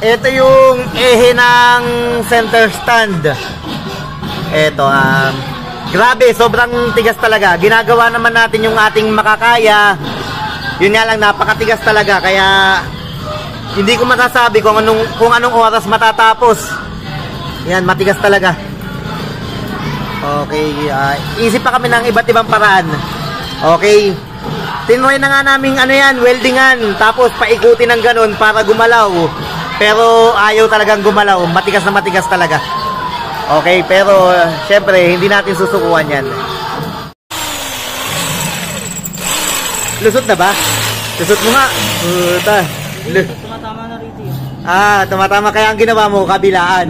ito yung ehe ng center stand. Ito, grabe, sobrang tigas talaga. Ginagawa naman natin yung ating makakaya. Yun nga lang, napakatigas talaga. Kaya, hindi ko masasabi kung anong oras matatapos. Yan, matigas talaga. Okay, isip pa kami ng iba't ibang paraan. Okay. Tinry na nga namin weldingan. Tapos paikutin ng ganun para gumalaw. Pero ayaw talagang gumalaw. Matigas na matigas talaga. Okay, pero syempre hindi natin susukuan yan. Lusot na ba? Lusot mo nga. Tumatama na rito. Tumatama kaya ang ginawa mo, kabilaan.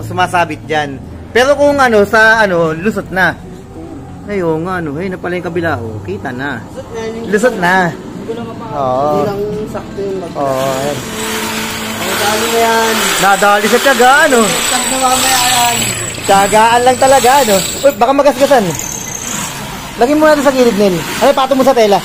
Sumasabit dyan. Pero kung lusot na. Ayun nga, na pala yung kabila. Kita na. Lusot na. Oo. Hindi lang sakto yung mag- Ayan. Nadali na yan. Nadali sa tiyaga, Sakto na mamaya yan. Tiyagaan lang talaga, Uy, baka magasgasan. Lagyan mo natin sa gilid, Nel. Pato mo sa tela.